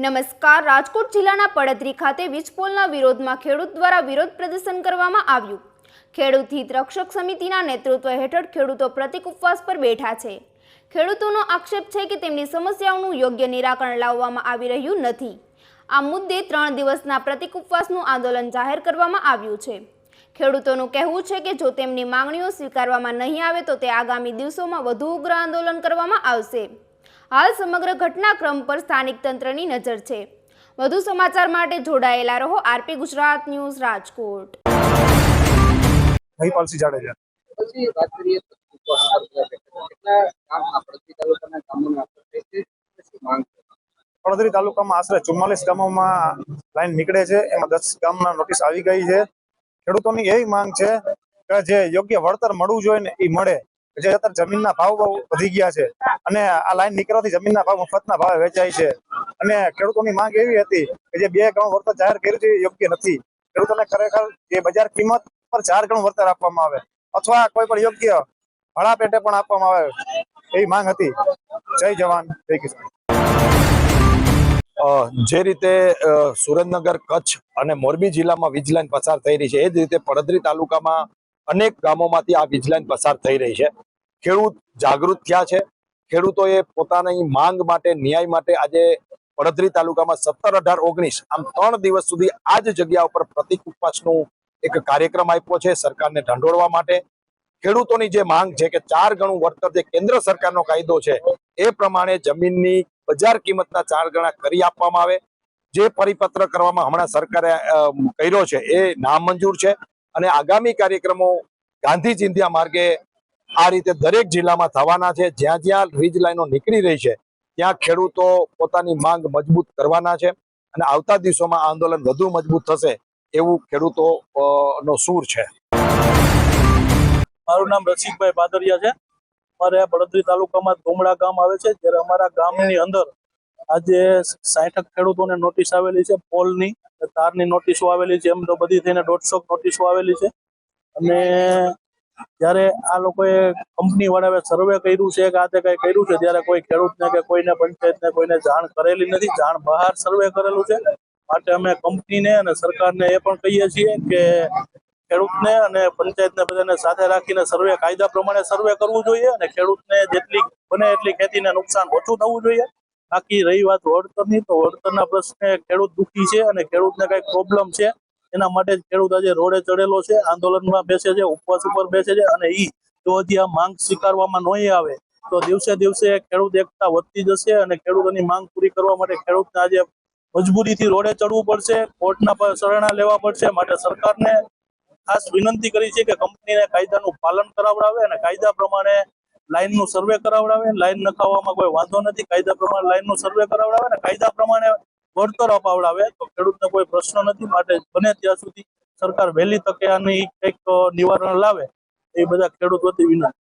નમસ્કાર. રાજકોટ જિલ્લાના પડધરી ખાતે વીજપોલના વિરોધમાં ખેડૂત દ્વારા વિરોધ પ્રદર્શન કરવામાં આવ્યું. ખેડૂત હિત રક્ષક સમિતિના નેતૃત્વ હેઠળ ખેડૂતો પ્રતિક ઉપવાસ પર બેઠા છે. ખેડૂતોનો આક્ષેપ છે કે તેમની સમસ્યાઓનું યોગ્ય નિરાકરણ લાવવામાં આવી રહ્યું નથી. આ મુદ્દે 3 દિવસના પ્રતિક ઉપવાસનું આંદોલન જાહેર કરવામાં આવ્યું છે. ખેડૂતોનું કહેવું છે કે જો તેમની માંગણીઓ સ્વીકારવામાં નહીં આવે તો તે આગામી દિવસોમાં વધુ ઉગ્ર આંદોલન કરવામાં આવશે. હાલ સમગ્ર ઘટનાક્રમ પર સ્થાનિક તંત્રની નજર છે. વધુ સમાચાર માટે જોડાયેલા રહો આરપી ગુજરાત ન્યૂઝ રાજકોટ. મહિપાલસિંહ જાડેજા. પડધરી તાલુકામાં આશરે 44 ગામોમાં લાઈન નીકળે છે. એમાં 10 ગામના નોટિસ આવી ગઈ છે. ખેડૂતોની એવી માંગ છે કે જે યોગ્ય વળતર મળવું જોઈએ ને એ મળે. જે અત્યારે જમીનના ભાવ બહુ વધી ગયા છે અને આ લાઈન નીકળવાથી જમીનના ભાવ મફતના ભાવે વેચાય છે. અને ખેડૂતોની માંગ એવી હતી કે જે 2 ગણું વળતર જાહેર કર્યું છે એ યોગ્ય નથી. ખેડૂતોને ખરેખર જે બજાર કિંમત પર 4 ગણું વળતર આપવામાં આવે અથવા કોઈ પણ યોગ્ય ભાડા પેટે પણ આપવામાં આવે એવી માંગ હતી. જય જવાન જય કિસાન. જે રીતે સુરેન્દ્રનગર, કચ્છ અને મોરબી જિલ્લામાં વીજ લાઈન પસાર થઈ રહી છે, એ જ રીતે પડધરી તાલુકામાં અનેક ગામોમાંથી આ વીજ લાઈન પસાર થઈ રહી છે. ખેડૂત જાગૃત થયા છે. ખેડૂતોએ પોતાની માંગ માટે, ન્યાય માટે આજે પડધરી તાલુકામાં 17, 18, 19 આમ 3 દિવસ સુધી આ જ જગ્યા ઉપર પ્રતિક ઉપવાસનું એક કાર્યક્રમ આપ્યો છે સરકારને ઢંઢોળવા માટે. ખેડૂતોની જે માંગ છે કે 4 ગણું વળતર જે કેન્દ્ર સરકારનો કાયદો છે એ પ્રમાણે જમીનની બજાર કિંમતના 4 ગણા કરી આપવામાં આવે. જે પરિપત્ર કરવામાં હમણાં સરકારે કર્યો છે એ નામંજૂર છે અને આગામી કાર્યક્રમો ગાંધી ચિંધ્યા માર્ગે આ રીતે દરેક જિલ્લામાં થવાના છે. જ્યાં જ્યાં વીજ લાઈનો નીકળી રહી છે ત્યાં ખેડૂતો પોતાની માંગ મજબૂત કરવાના છે અને આવતા દિવસોમાં આંદોલન વધુ મજબૂત થશે એવું ખેડૂતો નો સૂર છે. મારું નામ રસિકભાઈ પાદરિયા છે. અમારે પડધરી તાલુકામાં ધુમડા ગામ આવે છે. જ્યારે અમારા ગામની અંદર આજે 60 ખેડૂતોને નોટિસ આવેલી છે. પોલની, તારની નોટિસો આવેલી છે. એમ તો બધી થઈને 150 નોટિસો આવેલી છે. અને જ્યારે આ લોકોએ કંપની વાળાએ સર્વે કર્યું છે કે આ તે કઈ કર્યું છે ત્યારે કોઈ ખેડૂતને કે કોઈને પંચાયતને કોઈને જાણ કરેલી નથી. જાણ બહાર સર્વે કરેલું છે. માટે અમે કંપનીને અને સરકારને એ પણ કહીએ છીએ કે ખેડૂતને અને પંચાયતને બધાને સાથે રાખીને સર્વે કાયદા પ્રમાણે સર્વે કરવું જોઈએ અને ખેડૂતને જેટલી બને એટલી ખેતીને નુકસાન ઓછું થવું જોઈએ. બાકી રહી વાત વળતરની, તો વળતરના પ્રશ્ને ખેડૂત દુઃખી છે અને ખેડૂતને કઈક પ્રોબ્લેમ છે. એના માટે જ ખેડૂત આજે રોડે ચડેલો છે, આંદોલનમાં બેસે છે, ઉપવાસ ઉપર બેસે છે. અને જો હજી આ માંગ સ્વીકારવામાં નહીં આવે તો દિવસે દિવસે ખેડૂત એકતા વધતી જશે અને ખેડૂતોની માંગ પૂરી કરવા માટે ખેડૂતને આજે મજબૂરીથી રોડે ચડવું પડશે, કોર્ટના પર શરણા લેવા પડશે. માટે સરકારને ખાસ વિનંતી કરી છે કે કંપનીને કાયદાનું પાલન કરાવડાવે અને કાયદા પ્રમાણે લાઈનનું સર્વે કરાવડાવે. લાઈન નખાવવામાં કોઈ વાંધો નથી. કાયદા પ્રમાણે લાઈનનું સર્વે કરાવડાવે અને કાયદા પ્રમાણે વળતર અપાવડાવે તો ખેડૂતને કોઈ પ્રશ્ન નથી. માટે બને ત્યાં સુધી સરકાર વહેલી તકે આની કંઈક નિવારણ લાવે એ બધા ખેડૂત વતી વિનંતી.